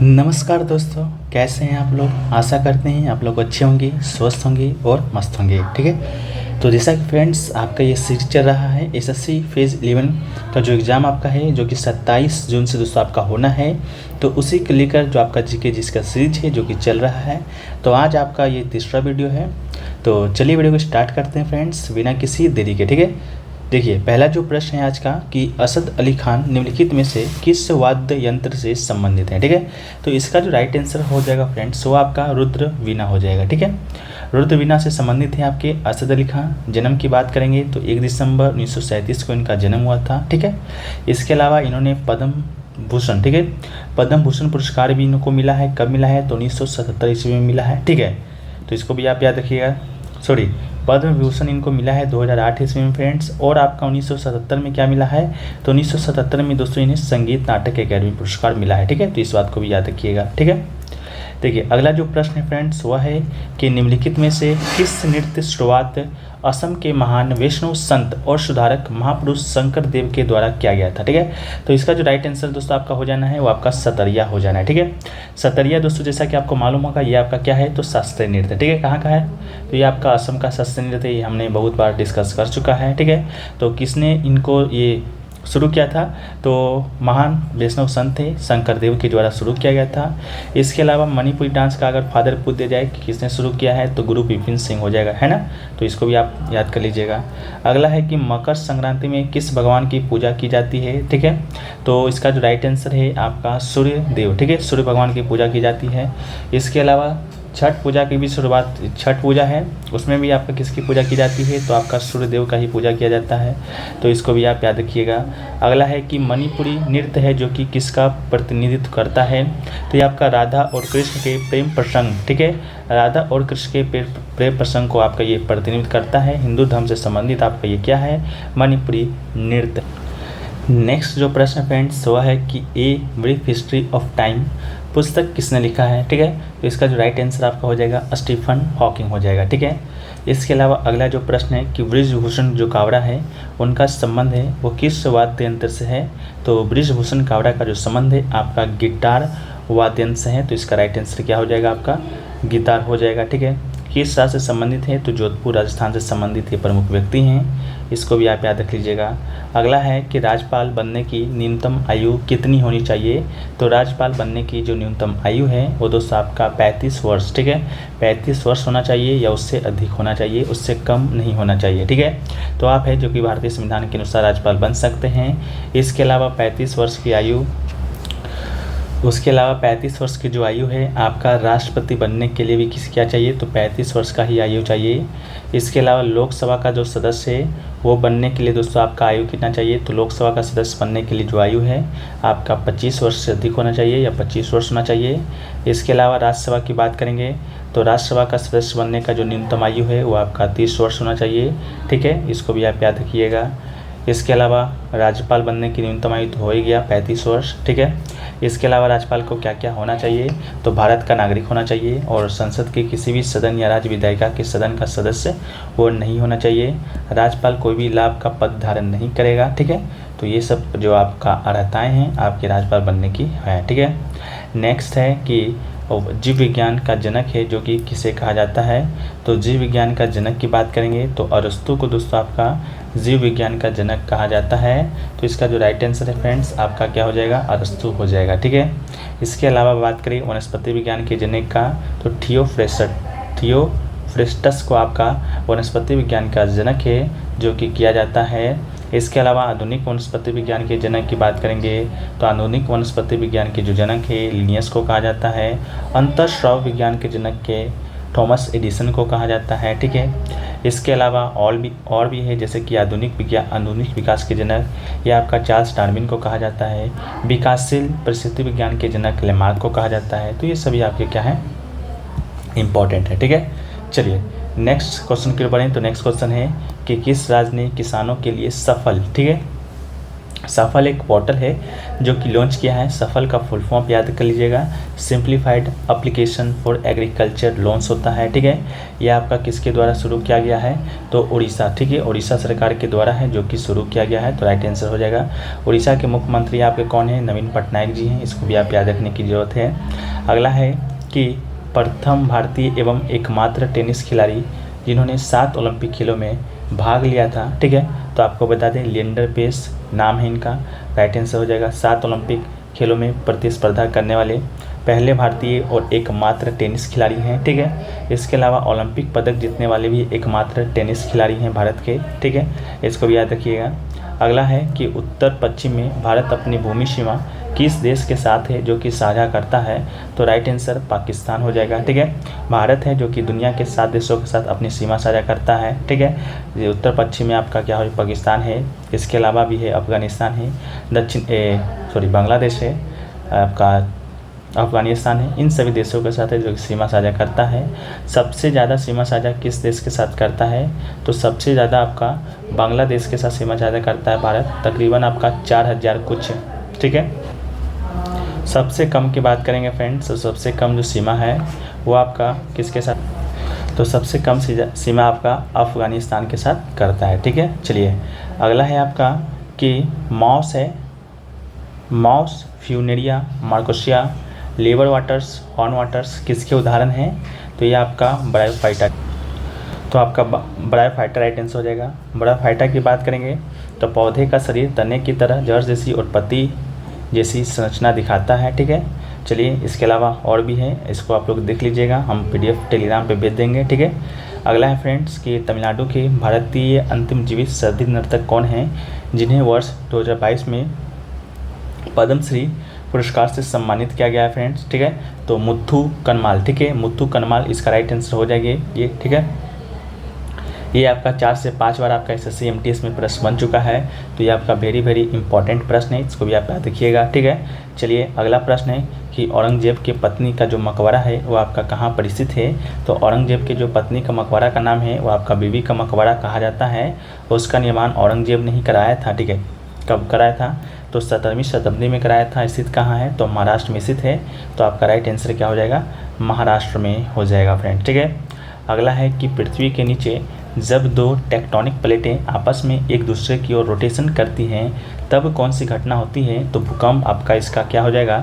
नमस्कार दोस्तों, कैसे हैं आप लोग। आशा करते हैं आप लोग अच्छे होंगे, स्वस्थ होंगे और मस्त होंगे। ठीक है, तो जैसा कि फ्रेंड्स आपका ये सीरीज चल रहा है एसएससी फेज़ 11 का जो एग्ज़ाम आपका है, जो कि 27 जून से दोस्तों आपका होना है। तो उसी को लेकर जो आपका जीके जिसका सीरीज है जो कि चल रहा है, तो आज आपका ये तीसरा वीडियो है। तो चलिए वीडियो को स्टार्ट करते हैं फ्रेंड्स, बिना किसी देरी के। ठीक है, देखिए पहला जो प्रश्न है आज का कि असद अली खान निम्नलिखित में से किस वाद्य यंत्र से संबंधित है। ठीक है, तो इसका जो राइट आंसर हो जाएगा फ्रेंड्स वो आपका रुद्र वीणा हो जाएगा। ठीक है, रुद्र वीणा से संबंधित है आपके असद अली खान। जन्म की बात करेंगे तो 1 दिसंबर 1937 को इनका जन्म हुआ था। ठीक है, इसके अलावा इन्होंने पद्म भूषण, ठीक है, पद्म भूषण पुरस्कार भी इनको मिला है। कब मिला है तो 1977 ईस्वी में मिला है। ठीक है, तो इसको भी आप याद रखिएगा। सॉरी, पद्म विभूषण इनको मिला है 2008 ईस्वी में फ्रेंड्स। और आपका 1977 में क्या मिला है तो 1977 में दोस्तों इन्हें संगीत नाटक अकादमी पुरस्कार मिला है। ठीक है, तो इस बात को भी याद रखिएगा। ठीक है, देखिए अगला जो प्रश्न है फ्रेंड्स वह है कि निम्नलिखित में से किस नृत्य शुरुआत असम के महान वैष्णव संत और सुधारक महापुरुष शंकर देव के द्वारा किया गया था। ठीक है, तो इसका जो राइट आंसर दोस्तों आपका हो जाना है वो आपका सतरिया हो जाना है। ठीक है, सतरिया दोस्तों जैसा कि आपको मालूम होगा ये आपका क्या है तो शास्त्रीय नृत्य। ठीक है, कहाँ का है तो ये आपका असम का शास्त्रीय नृत्य, ये हमने बहुत बार डिस्कस कर चुका है। ठीक है, तो किसने इनको ये शुरू किया था तो महान वैष्णव संत थे शंकर देव के द्वारा शुरू किया गया था। इसके अलावा मणिपुरी डांस का अगर फादर पूछ दिया जाए कि किसने शुरू किया है तो गुरु विपिन सिंह हो जाएगा, है ना। तो इसको भी आप याद कर लीजिएगा। अगला है कि मकर संक्रांति में किस भगवान की पूजा की जाती है। ठीक है, तो इसका जो राइट आंसर है आपका सूर्य देव। ठीक है, सूर्य भगवान की पूजा की जाती है। इसके अलावा छठ पूजा की भी शुरुआत, छठ पूजा है उसमें भी आपका किसकी पूजा की जाती है तो आपका सूर्यदेव का ही पूजा किया जाता है। तो इसको भी आप याद रखिएगा। अगला है कि मणिपुरी नृत्य है जो कि किसका प्रतिनिधित्व करता है तो ये आपका राधा और कृष्ण के प्रेम प्रसंग। ठीक है, राधा और कृष्ण के प्रेम प्रसंग को आपका ये प्रतिनिधित्व करता है। हिंदू धर्म से संबंधित आपका ये क्या है मणिपुरी नृत्य। नेक्स्ट जो प्रश्न फ्रेंड्स वह है कि a brief history of time पुस्तक किसने लिखा है। ठीक है, तो इसका जो राइट आंसर आपका हो जाएगा स्टीफन हॉकिंग हो जाएगा। ठीक है, इसके अलावा अगला जो प्रश्न है कि बृजभूषण जो कावड़ा है उनका संबंध है वो किस वाद्य यंत्र से है तो बृजभूषण कावड़ा का जो संबंध है आपका गिटार वाद्य यंत्र से है। तो इसका राइट आंसर क्या हो जाएगा आपका गिटार हो जाएगा। ठीक है, किस राज्य से संबंधित है तो जोधपुर राजस्थान से संबंधित ये प्रमुख व्यक्ति हैं, इसको भी आप याद रख लीजिएगा। अगला है कि राज्यपाल बनने की न्यूनतम आयु कितनी होनी चाहिए तो राज्यपाल बनने की जो न्यूनतम आयु है वो दोस्तों आपका 35 वर्ष। ठीक है, 35 वर्ष होना चाहिए या उससे अधिक होना चाहिए, उससे कम नहीं होना चाहिए। ठीक है, तो आप है जो कि भारतीय संविधान के अनुसार राज्यपाल बन सकते हैं। इसके अलावा 35 वर्ष की आयु, उसके अलावा 35 वर्ष की जो आयु है आपका राष्ट्रपति बनने के लिए भी क्या चाहिए तो 35 वर्ष का ही आयु चाहिए। इसके अलावा लोकसभा का जो सदस्य है वो बनने के लिए दोस्तों आपका आयु कितना चाहिए तो लोकसभा का सदस्य बनने के लिए जो आयु है आपका 25 वर्ष से अधिक होना चाहिए या 25 वर्ष होना चाहिए। इसके अलावा राज्यसभा की बात करेंगे तो राज्यसभा का सदस्य बनने का जो न्यूनतम आयु है वो आपका 30 वर्ष होना चाहिए। ठीक है, इसको भी आप याद रखिएगा। इसके अलावा राज्यपाल बनने की न्यूनतम आयु तो हो ही गया 35 वर्ष। ठीक है, इसके अलावा राज्यपाल को क्या क्या होना चाहिए तो भारत का नागरिक होना चाहिए और संसद के किसी भी सदन या राज्य विधायिका के सदन का सदस्य वो नहीं होना चाहिए। राज्यपाल कोई भी लाभ का पद धारण नहीं करेगा। ठीक है, तो ये सब जो आपका अर्हताएँ हैं आपके राज्यपाल बनने की है। ठीक है, नेक्स्ट है कि जीव विज्ञान का जनक है जो कि किसे कहा जाता है तो जीव विज्ञान का जनक की बात करेंगे तो अरस्तु को दोस्तों आपका जीव विज्ञान का जनक कहा जाता है। तो इसका जो राइट आंसर है फ्रेंड्स आपका क्या हो जाएगा अरस्तु हो जाएगा। ठीक है, इसके अलावा बात करें वनस्पति विज्ञान के जनक का तो थियोफ्रेस्टस को आपका वनस्पति विज्ञान का जनक है जो कि किया जाता है। इसके अलावा आधुनिक वनस्पति विज्ञान के जनक की बात करेंगे तो आधुनिक वनस्पति विज्ञान के जो जनक है लिनियस को कहा जाता है। अंतःस्राव विज्ञान के जनक के थॉमस एडिसन को कहा जाता है। ठीक है, इसके अलावा और भी है जैसे कि आधुनिक विकास के जनक या आपका चार्ल्स डार्विन को कहा जाता है। विकासशील परिस्थिति विज्ञान के जनक लेमार्क को कहा जाता है। तो ये सभी आपके क्या हैं इम्पॉर्टेंट है। ठीक है, चलिए नेक्स्ट क्वेश्चन की ओर बढ़ें तो नेक्स्ट क्वेश्चन है कि किस राज्य ने किसानों के लिए सफल, ठीक है, सफल एक पोर्टल है जो कि लॉन्च किया है। सफल का फुल फॉर्म याद कर लीजिएगा, simplified application for agriculture loans होता है, ठीक है। यह आपका किसके द्वारा शुरू किया गया है, तो उड़ीसा, ठीक है, उड़ीसा सरकार के द्वारा है जो कि शुरू किया गया है, तो राइट आंसर हो जाएगा। उड़ीसा के मुख्यमंत्री आपके कौन है, नवीन पटनायक जी हैं, इसको भी आप याद रखने की ज़रूरत है। अगला है कि प्रथम भारतीय एवं एकमात्र टेनिस खिलाड़ी जिन्होंने 7 ओलंपिक खेलों में भाग लिया था, ठीक है, तो आपको बता दें लिएंडर पेस नाम है इनका, राइट आंसर हो जाएगा। 7 ओलंपिक खेलों में प्रतिस्पर्धा करने वाले पहले भारतीय और एकमात्र टेनिस खिलाड़ी हैं, ठीक है। इसके अलावा ओलंपिक पदक जीतने वाले भी एकमात्र टेनिस खिलाड़ी हैं भारत के, ठीक है, इसको भी याद रखिएगा। अगला है कि उत्तर पश्चिम में भारत अपनी भूमि सीमा किस देश के साथ है जो कि साझा करता है, तो राइट आंसर पाकिस्तान हो जाएगा, ठीक है। भारत है जो कि दुनिया के 7 देशों के साथ अपनी सीमा साझा करता है, ठीक है। ये उत्तर पश्चिम में आपका क्या हो, पाकिस्तान है, इसके अलावा भी है अफगानिस्तान है, बांग्लादेश है, आपका अफगानिस्तान है, इन सभी देशों के साथ है जो सीमा साझा करता है। सबसे ज़्यादा सीमा साझा किस देश के साथ करता है, तो सबसे ज़्यादा आपका बांग्लादेश के साथ सीमा साझा करता है भारत, तकरीबन आपका 4000 कुछ, ठीक है। सबसे कम की बात करेंगे फ्रेंड्स, तो सबसे कम जो सीमा है वो आपका किसके साथ, तो सबसे कम सीमा आपका अफ़गानिस्तान के साथ करता है, ठीक है। चलिए अगला है आपका कि मॉस है, मॉस, फ्यूनेरिया, मार्कोसिया, लेबर वाटर्स, हॉर्न वाटर्स किसके उदाहरण हैं, तो ये आपका ब्रायोफाइटा, तो आपका ब्रायोफाइटा राइट आंसर हो जाएगा। ब्रायोफाइटा की बात करेंगे तो पौधे का शरीर तने की तरह जड़ जैसी उत्पत्ति जैसी संरचना दिखाता है, ठीक है। चलिए इसके अलावा और भी है, इसको आप लोग देख लीजिएगा, हम PDF टेलीग्राम पे भेज देंगे, ठीक है। अगला है फ्रेंड्स कि तमिलनाडु के भारतीय अंतिम जीवित सर्दी नर्तक कौन हैं जिन्हें वर्ष 2022 में पद्मश्री पुरस्कार से सम्मानित किया गया है फ्रेंड्स, ठीक है, तो मुथु कनमाल, ठीक है, मुथु कनमाल इसका राइट आंसर हो जाएगी ये, ठीक है। ये आपका 4 से 5 बार आपका SSC MTS में प्रश्न बन चुका है, तो ये आपका वेरी इंपॉर्टेंट प्रश्न है, इसको भी आप याद रखिएगा, ठीक है। चलिए अगला प्रश्न है कि औरंगजेब की पत्नी का जो मकबरा है वो आपका कहाँ पर स्थित है, तो औरंगजेब की जो पत्नी का मकबरा का नाम है वो आपका बीबी का मकबरा कहा जाता है। उसका निर्माण औरंगजेब ने ही कराया था, ठीक है, कब कराया था, तो 17वीं शताब्दी में कराया था। स्थित कहाँ है, तो महाराष्ट्र में स्थित है, तो आपका राइट आंसर क्या हो जाएगा, महाराष्ट्र में हो जाएगा फ्रेंड, ठीक है। अगला है कि पृथ्वी के नीचे जब 2 टेक्टोनिक प्लेटें आपस में एक दूसरे की ओर रोटेशन करती हैं तब कौन सी घटना होती है, तो भूकंप आपका इसका क्या हो जाएगा,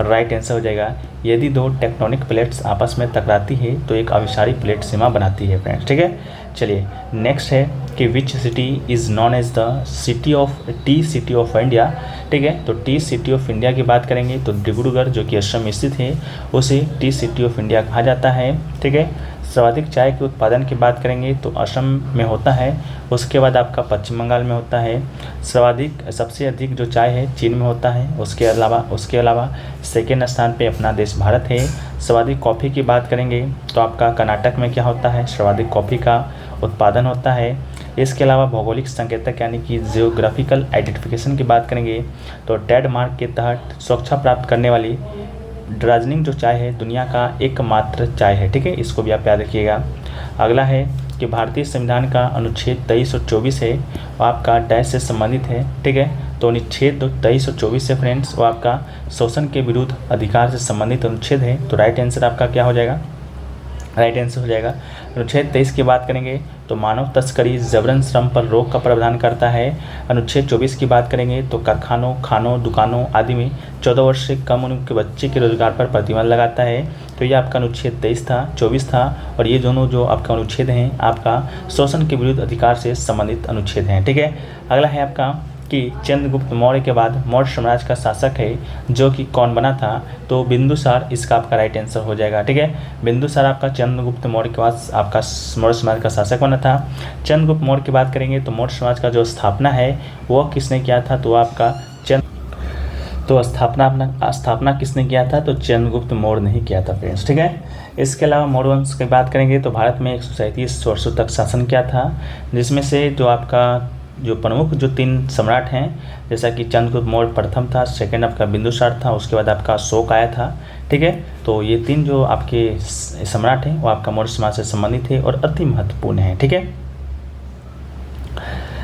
राइट आंसर हो जाएगा। यदि 2 टेक्टोनिक प्लेट्स आपस में टकराती है तो एक अभिसारी प्लेट सीमा बनाती है फ्रेंड्स, ठीक है। चलिए नेक्स्ट है कि which city is known as the city of India, ठीक है, तो टी सिटी ऑफ इंडिया की बात करेंगे तो डिब्रूगढ़ जो कि असम में स्थित है उसे टी सिटी ऑफ इंडिया कहा जाता है, ठीक है। सर्वाधिक चाय के उत्पादन की बात करेंगे तो असम में होता है, उसके बाद आपका पश्चिम बंगाल में होता है। सबसे अधिक जो चाय है चीन में होता है, उसके अलावा सेकेंड स्थान पे अपना देश भारत है। सर्वाधिक कॉफ़ी की बात करेंगे तो आपका कर्नाटक में क्या होता है, सर्वाधिक कॉफ़ी का उत्पादन होता है। इसके अलावा भौगोलिक संकेतक यानी कि जियोग्राफिकल आइडेंटिफिकेशन की बात करेंगे तो ट्रेडमार्क के तहत सुरक्षा प्राप्त करने वाली दार्जिलिंग जो चाय है दुनिया का एकमात्र चाय है, ठीक है, इसको भी आप याद रखिएगा। अगला है कि भारतीय संविधान का अनुच्छेद 2324 है वो आपका डैश से संबंधित है, ठीक है, तो अनुच्छेद 2324 से फ्रेंड्स वो आपका शोषण के विरुद्ध अधिकार से संबंधित अनुच्छेद है, तो राइट आंसर आपका क्या हो जाएगा, राइट आंसर हो जाएगा। अनुच्छेद 23 की बात करेंगे तो मानव तस्करी जबरन श्रम पर रोक का प्रावधान करता है। अनुच्छेद 24 की बात करेंगे तो कारखानों, खानों, दुकानों आदि में 14 वर्ष से कम उम्र के बच्चे के रोजगार पर प्रतिबंध लगाता है। तो ये आपका अनुच्छेद 24 था और ये दोनों जो आपका अनुच्छेद हैं आपका शोषण के विरुद्ध अधिकार से संबंधित अनुच्छेद हैं, ठीक है। अगला है आपका कि चंद्रगुप्त मौर्य के बाद मौर्य साम्राज्य का शासक है जो कि कौन बना था, तो बिंदुसार इसका आपका राइट आंसर हो जाएगा, ठीक है। बिंदुसार आपका चंद्रगुप्त मौर्य के बाद आपका मौर्य समाज का शासक बना था। चंद्रगुप्त मौर्य की बात करेंगे तो मौर्य समाज का जो स्थापना है वो किसने किया था, तो आपका स्थापना किसने किया था, तो चंद्रगुप्त मौर्य ने ही किया था फ्रेंड्स, ठीक है। इसके अलावा मौर्य वंश की बात करेंगे तो भारत में 137 वर्षों तक शासन किया था, जिसमें से जो आपका जो प्रमुख जो 3 सम्राट हैं जैसा कि चंद्रगुप्त मौर्य प्रथम था, सेकंड आपका बिंदुसार था, उसके बाद आपका अशोक आया था, ठीक है। तो ये 3 जो आपके सम्राट हैं वो आपका मौर्य समाज से संबंधित है और अति महत्वपूर्ण है, ठीक है।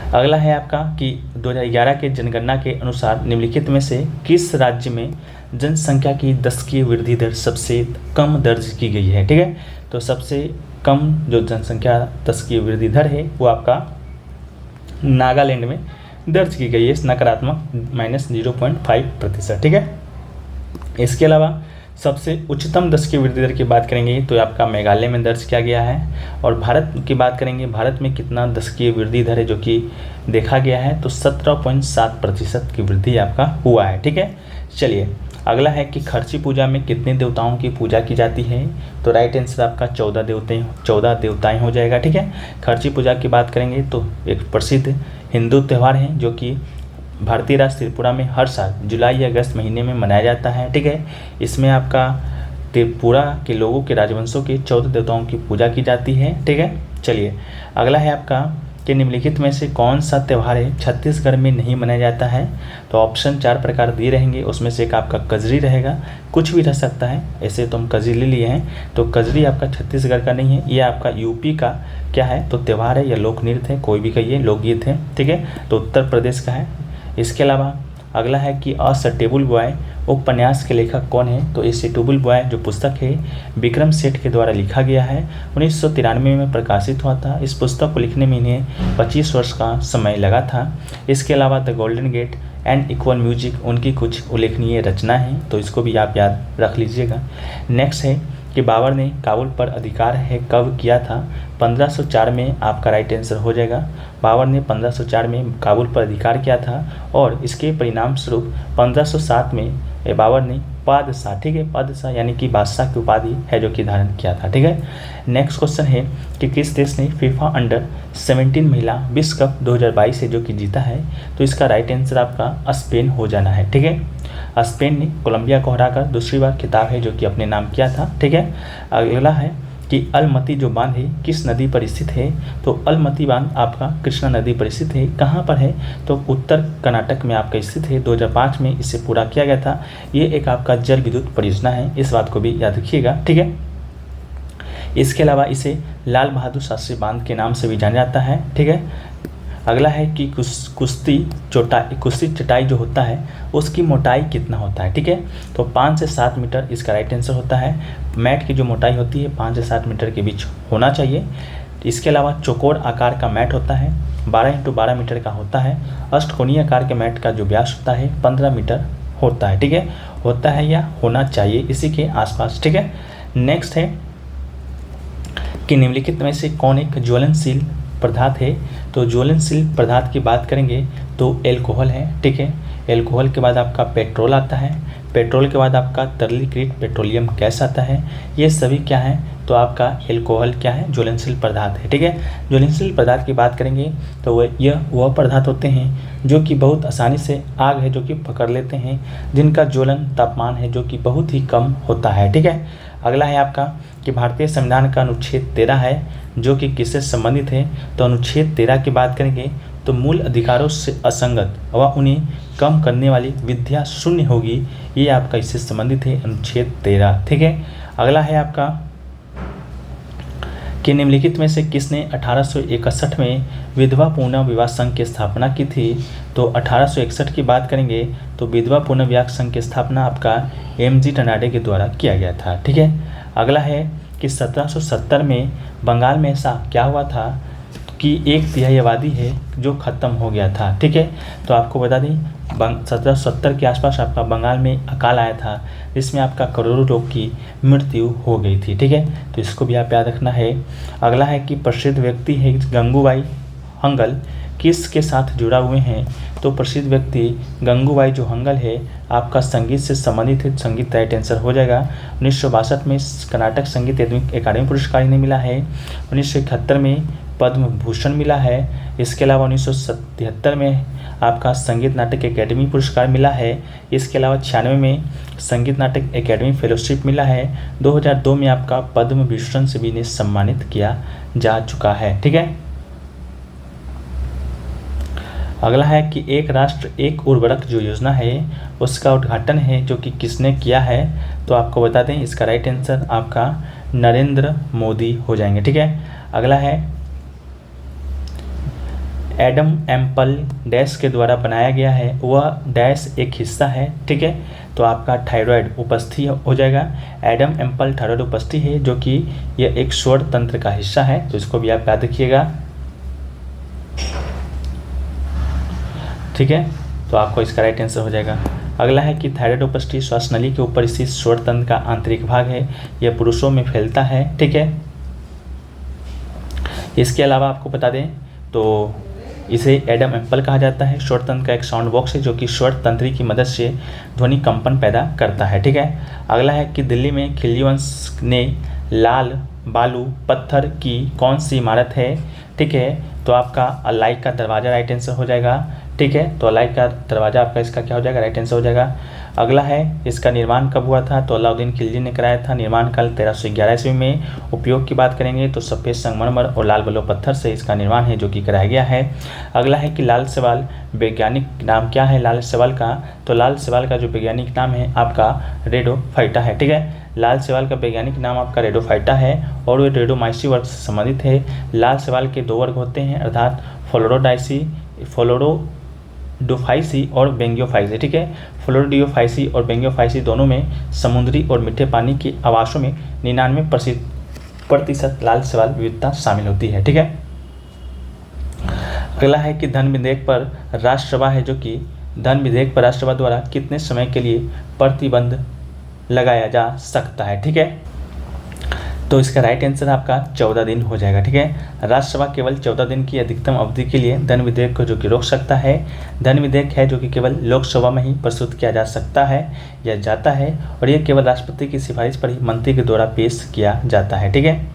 अगला है आपका कि 2011 के जनगणना के अनुसार निम्नलिखित में से किस राज्य में जनसंख्या की दशकीय वृद्धि दर सबसे कम दर्ज की गई है। ठीक है, तो सबसे कम जो जनसंख्या दशकीय वृद्धि दर है वो आपका नागालैंड में दर्ज की गई है, नकारात्मक -0.5%। ठीक है, इसके अलावा सबसे उच्चतम दशकीय वृद्धि दर की बात करेंगे तो आपका मेघालय में दर्ज किया गया है। और भारत की बात करेंगे, भारत में कितना दशकीय वृद्धि दर है जो कि देखा गया है, तो 17.7% की वृद्धि आपका हुआ है। ठीक है, चलिए अगला है कि खर्ची पूजा में कितने देवताओं की पूजा की जाती है, तो राइट आंसर आपका 14 देवताएं हो जाएगा। ठीक है, खर्ची पूजा की बात करेंगे तो एक प्रसिद्ध हिंदू त्यौहार है जो कि भारतीय राज्य त्रिपुरा में हर साल जुलाई या अगस्त महीने में मनाया जाता है। ठीक है, इसमें आपका त्रिपुरा के लोगों के राजवंशों के 14 देवताओं की पूजा की जाती है। ठीक है, चलिए अगला है आपका कि निम्नलिखित में से कौन सा त्यौहार है छत्तीसगढ़ में नहीं मनाया जाता है, तो ऑप्शन 4 प्रकार दिए रहेंगे, उसमें से एक आपका कजरी रहेगा, कुछ भी रह सकता है, ऐसे तो हम कजरी ले लिए हैं, तो कजरी आपका छत्तीसगढ़ का नहीं है, ये आपका यूपी का क्या है, तो त्यौहार है या लोक नृत्य है, कोई भी कहिए, लोकगीत है। ठीक है, तो उत्तर प्रदेश का है। इसके अलावा अगला है कि अ सटेबल बॉय उपन्यास के लेखक कौन है, तो ये सटेबल बॉय जो पुस्तक है विक्रम सेठ के द्वारा लिखा गया है, 1993 में प्रकाशित हुआ था। इस पुस्तक को लिखने में इन्हें 25 वर्ष का समय लगा था। इसके अलावा the Golden Gate and Equal Music उनकी कुछ उल्लेखनीय रचना है, तो इसको भी आप याद रख लीजिएगा। नेक्स्ट है कि बाबर ने काबुल पर अधिकार है कब किया था, 1504 में आपका राइट आंसर हो जाएगा। बाबर ने 1504 में काबुल पर अधिकार किया था और इसके परिणाम स्वरूप 1507 में बाबर ने पादशाह, ठीक है, पादशाह यानी कि बादशाह की उपाधि है जो कि धारण किया था। ठीक है, नेक्स्ट क्वेश्चन है कि किस देश ने फीफा अंडर-17 महिला विश्व कप 2022 है जो कि जीता है, तो इसका राइट आंसर आपका स्पेन हो जाना है। ठीक है, स्पेन ने कोलंबिया को हराकर दूसरी बार खिताब है जो कि अपने नाम किया था। ठीक है, अगला है कि अलमती जो बांध है किस नदी पर स्थित है, तो अलमती बांध आपका कृष्णा नदी पर स्थित है। कहाँ पर है, तो उत्तर कर्नाटक में आपका स्थित है। 2005 में इसे पूरा किया गया था। ये एक आपका जल विद्युत परियोजना है, इस बात को भी याद रखिएगा। ठीक है, इसके अलावा इसे लाल बहादुर शास्त्री बांध के नाम से भी जाना जाता है। ठीक है, अगला है कि कुश्ती चटाई जो होता है उसकी मोटाई कितना होता है। ठीक है, तो 5 से 7 मीटर इसका राइट आंसर होता है। मैट की जो मोटाई होती है 5 से 7 मीटर के बीच होना चाहिए। इसके अलावा चौकोर आकार का मैट होता है, 12 × 12 मीटर का होता है। अष्टकोणीय आकार के मैट का जो व्यास होता है 15 मीटर होता है। ठीक है, होता है या होना चाहिए इसी के आसपास। ठीक है, नेक्स्ट है कि निम्नलिखित में से कौन एक ज्वलनशील पदार्थ है, तो ज्वलनशील पदार्थ की बात करेंगे तो एल्कोहल है। ठीक है, एल्कोहल के बाद आपका पेट्रोल आता है, पेट्रोल के बाद आपका तरलीकृत पेट्रोलियम गैस आता है। ये सभी क्या है, तो आपका एल्कोहल क्या है, ज्वलनशील पदार्थ है। ठीक है, ज्वलनशील पदार्थ की बात करेंगे तो वह पदार्थ होते हैं जो कि बहुत आसानी से आग है जो कि पकड़ लेते हैं, जिनका ज्वलन तापमान है जो कि बहुत ही कम होता है। ठीक है, अगला है आपका कि भारतीय संविधान का अनुच्छेद 13 है जो कि किससे संबंधित है, तो अनुच्छेद 13 की बात करेंगे तो मूल अधिकारों से असंगत व उन्हें कम करने वाली विद्या शून्य होगी, ये आपका इससे संबंधित है अनुच्छेद 13। ठीक है, अगला है आपका कि निम्नलिखित में से किसने 1861 में विधवा पुनर्विवाह संघ की स्थापना की थी, तो 1861 की बात करेंगे तो विधवा पुनर्विवाह संघ की स्थापना आपका MG टनाडे के द्वारा किया गया था। ठीक है, अगला है कि 1770 में बंगाल में ऐसा क्या हुआ था कि 1/3 आबादी है जो ख़त्म हो गया था। ठीक है, तो आपको बता दें 1770 के आसपास आपका बंगाल में अकाल आया था जिसमें आपका करोड़ों लोग की मृत्यु हो गई थी। ठीक है, तो इसको भी आप याद रखना है। अगला है कि प्रसिद्ध व्यक्ति है गंगूबाई हंगल किसके साथ जुड़ा हुए हैं, तो प्रसिद्ध व्यक्ति गंगूबाई जो हंगल है आपका संगीत से संबंधित है, संगीत राइट आंसर हो जाएगा। 1962 में कर्नाटक संगीत अकादमी पुरस्कार इन्हें मिला है। 1971 में पद्म भूषण मिला है। इसके अलावा 1977 में आपका संगीत नाटक अकेडमी पुरस्कार मिला है। इसके अलावा 96 में संगीत नाटक अकेडमी फेलोशिप मिला है। 2002 में आपका पद्म भूषण से भी इन्हें सम्मानित किया जा चुका है। ठीक है, अगला है कि एक राष्ट्र एक उर्वरक जो योजना है उसका उद्घाटन है जो कि किसने किया है, तो आपको बता दें इसका राइट आंसर आपका नरेंद्र मोदी हो जाएंगे। ठीक है, अगला है एडम एम्पल डैश के द्वारा बनाया गया है, वह डैश एक हिस्सा है, ठीक है। तो आपका थायराइड उपस्थि हो जाएगा। एडम एम्पल थायराइड उपस्थि है जो कि यह एक स्वर तंत्र का हिस्सा है, तो इसको भी आप याद रखिएगा, ठीक है। तो आपको इसका राइट आंसर हो जाएगा। अगला है कि थायराइड उपस्थि श्वास नली के ऊपर स्थित स्वर तंत्र का आंतरिक भाग है, यह पुरुषों में फैलता है, ठीक है। इसके अलावा आपको बता दें तो इसे एडम एम्पल कहा जाता है। स्वर तंत्र का एक साउंड बॉक्स है जो कि स्वर तंत्री की मदद से ध्वनि कंपन पैदा करता है, ठीक है। अगला है कि दिल्ली में खिल्जी वंश ने लाल बालू पत्थर की कौन सी इमारत है, ठीक है। तो आपका अलाई का दरवाज़ा राइट आंसर हो जाएगा, ठीक है। तो अलाई का दरवाज़ा आपका इसका क्या हो जाएगा, राइट आंसर हो जाएगा। अगला है इसका निर्माण कब हुआ था, तो अलाउद्दीन खिलजी ने कराया था। निर्माण काल 1311 ईस्वी में। उपयोग की बात करेंगे तो सफ़ेद संगमरमर और लाल बलुआ पत्थर से इसका निर्माण है जो कि कराया गया है। अगला है कि लाल सवाल वैज्ञानिक नाम क्या है लाल सवाल का, तो लाल सवाल का जो वैज्ञानिक नाम है आपका रेडोफाइटा है, ठीक है। लाल सवाल का वैज्ञानिक नाम आपका रेडोफाइटा है और वे रेडोमाइसी वर्ग से संबंधित है। लाल सवाल के 2 वर्ग होते हैं अर्थात फ्लोरोडोफाइसी और बेंगियोफाइसी, ठीक है। फ्लोरोडियोफाइसी और बेंगियोफाइसी दोनों में समुद्री और मीठे पानी के आवासों में 99% लाल सवाल विविधता शामिल होती है, ठीक है। अगला है कि धन विधेयक पर राष्ट्रसभा है जो कि धन विधेयक पर राष्ट्रसभा द्वारा कितने समय के लिए प्रतिबंध लगाया जा सकता है, ठीक है। तो इसका राइट आंसर आपका 14 दिन हो जाएगा, ठीक है। राज्यसभा केवल 14 दिन की अधिकतम अवधि के लिए धन विधेयक को जो कि रोक सकता है। धन विधेयक है जो कि केवल लोकसभा में ही प्रस्तुत किया जा सकता है या जाता है और यह केवल राष्ट्रपति की सिफारिश पर ही मंत्री के द्वारा पेश किया जाता है, ठीक है।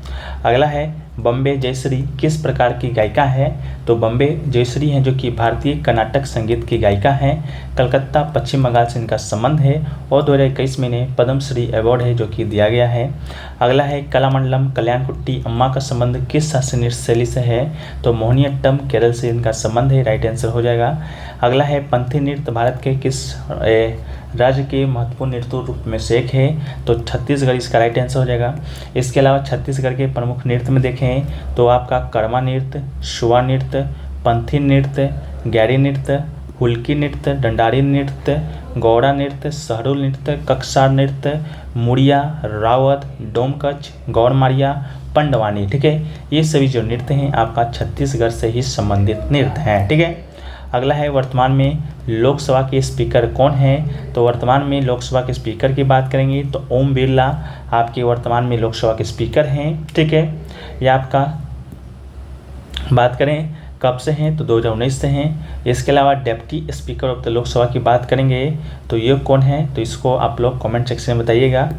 अगला है बॉम्बे जयश्री किस प्रकार की गायिका है, तो बॉम्बे जयश्री हैं जो कि भारतीय कर्नाटक संगीत की गायिका हैं। कलकत्ता पश्चिम बंगाल से इनका संबंध है और 2021 में इन्हें पद्मश्री अवार्ड है जो कि दिया गया है। अगला है कलामंडलम कल्याणकुट्टी अम्मा का संबंध किस शास्त्रीय नृत्य शैली से है, तो मोहिनीअट्टम केरल से इनका संबंध है, राइट आंसर हो जाएगा। अगला है पंथी नृत्य भारत के किस राज्य के महत्वपूर्ण नृत्य रूप में से एक है, तो छत्तीसगढ़ इसका राइट आंसर हो जाएगा। इसके अलावा छत्तीसगढ़ के प्रमुख नृत्य में देखें तो आपका कर्मा नृत्य, शुआ नृत्य, पंथी नृत्य, गैरी नृत्य, हुल्की नृत्य, डंडारी नृत्य, गौड़ा नृत्य, सहरुल नृत्य, कक्षार नृत्य, मुड़िया, रावत, डोमकच, गौरमारिया, पंडवानी, ठीक है। ये सभी जो नृत्य हैं आपका छत्तीसगढ़ से ही संबंधित नृत्य हैं, ठीक है। अगला है वर्तमान में लोकसभा के स्पीकर कौन हैं, तो वर्तमान में लोकसभा के स्पीकर की बात करेंगे तो ओम बिरला आपके वर्तमान में लोकसभा के स्पीकर हैं, ठीक है। यह आपका बात करें कब से हैं तो 2019 से हैं। इसके अलावा deputy speaker of the Lok Sabha की बात करेंगे तो ये कौन है, तो इसको आप लोग कमेंट सेक्शन में बताइएगा,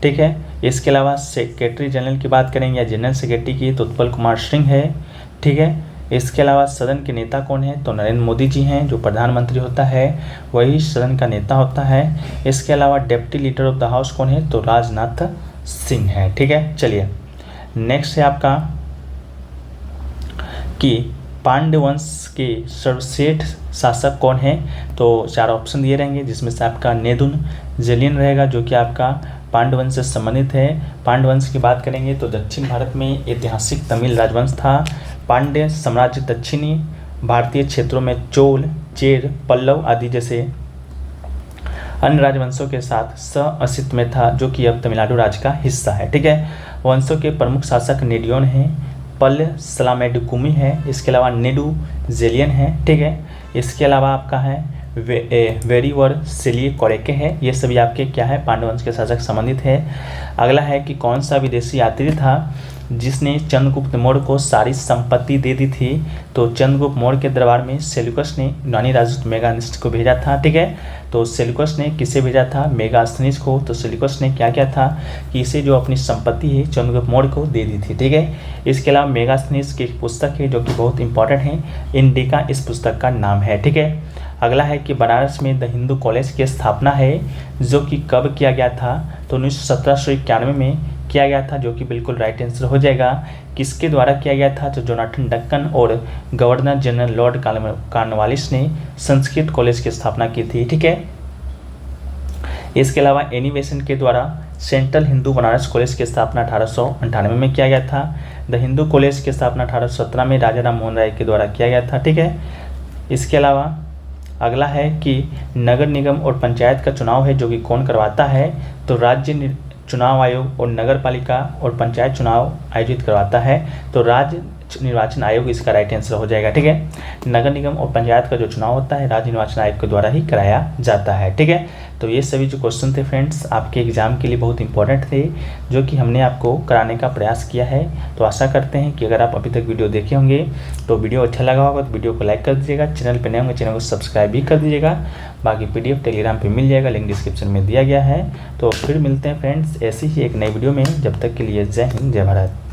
ठीक है। इसके अलावा सेक्रेटरी जनरल की बात करेंगे या जनरल सेक्रेटरी की तो उत्पल कुमार सिंह है, ठीक है। इसके अलावा सदन के नेता कौन है, तो नरेंद्र मोदी जी हैं, जो प्रधानमंत्री होता है वही सदन का नेता होता है। इसके अलावा deputy leader of the house कौन है, तो राजनाथ सिंह है, ठीक है। चलिए नेक्स्ट है आपका कि पांड्य वंश के सर्वश्रेष्ठ शासक कौन है, तो 4 ऑप्शन दिए रहेंगे जिसमें से आपका नेदुन जेलियन रहेगा जो कि आपका पांड्य वंश से संबंधित है। पांड्य वंश की बात करेंगे तो दक्षिण भारत में ऐतिहासिक तमिल राजवंश था। पांड्य साम्राज्य दक्षिणी भारतीय क्षेत्रों में चोल, चेर, पल्लव आदि जैसे अन्य राजवंशों के साथ सह-अस्तित्व में था जो कि अब तमिलनाडु राज्य का हिस्सा है, ठीक है। वंशों के प्रमुख शासक नेडियोन हैं, पल सलामेडुकुमी है, इसके अलावा नेडू जेलियन है, ठीक है। इसके अलावा आपका है वेरीवर सेलिए कोरेके है। ये सभी आपके क्या है पांड्य वंश के शासक संबंधित है। अगला है कि कौन सा विदेशी यात्री था जिसने चंद्रगुप्त मौर्य को सारी संपत्ति दे दी थी, तो चंद्रगुप्त मौर्य के दरबार में सेल्यूकस ने यूनानी राजदूत मेगास्थनीज को भेजा था, ठीक है। तो सेल्यूकस ने किसे भेजा था, मेगास्थनीज को। तो सेल्यूकस ने क्या किया था कि इसे जो अपनी संपत्ति है चंद्रगुप्त मौर्य को दे दी थी, ठीक है। इसके अलावा मेगास्थनीज की एक पुस्तक है जो कि बहुत इंपॉर्टेंट है, इंडिका इस पुस्तक का नाम है, ठीक है। अगला है कि बनारस में द हिंदू कॉलेज की स्थापना है जो कि कब किया गया था, तो 1791 में किया गया था जो कि बिल्कुल राइट आंसर हो जाएगा। किसके द्वारा किया गया था, तो जोनाथन डक्कन और गवर्नर जनरल लॉर्ड कॉर्नवालिस ने संस्कृत कॉलेज की स्थापना की थी, ठीक है। इसके अलावा एनी बेसेंट के द्वारा सेंट्रल हिंदू बनारस कॉलेज की स्थापना 1898 में किया गया था। द हिंदू कॉलेज की स्थापना 1817 में राजा राम मोहन राय के द्वारा किया गया था। ठीक है, इसके अलावा अगला है कि नगर निगम और पंचायत का चुनाव है जो कि कौन करवाता है, तो राज्य चुनाव आयोग और नगर पालिका और पंचायत चुनाव आयोजित करवाता है, तो राज्य निर्वाचन आयोग इसका राइट आंसर हो जाएगा। ठीक है, नगर निगम और पंचायत का जो चुनाव होता है राज्य निर्वाचन आयोग के द्वारा ही कराया जाता है। ठीक है, तो ये सभी जो क्वेश्चन थे फ्रेंड्स आपके एग्जाम के लिए बहुत इंपॉर्टेंट थे, जो कि हमने आपको कराने का प्रयास किया है। तो आशा करते हैं कि अगर आप अभी तक वीडियो देखे होंगे तो वीडियो अच्छा लगा होगा तो वीडियो को लाइक कर दीजिएगा, चैनल पर नए होंगे चैनल को सब्सक्राइब भी कर दीजिएगा। बाकी PDF टेलीग्राम पे मिल जाएगा, लिंक डिस्क्रिप्शन में दिया गया है। तो फिर मिलते हैं फ्रेंड्स ऐसी ही एक नई वीडियो में, जब तक के लिए जय हिंद जय भारत।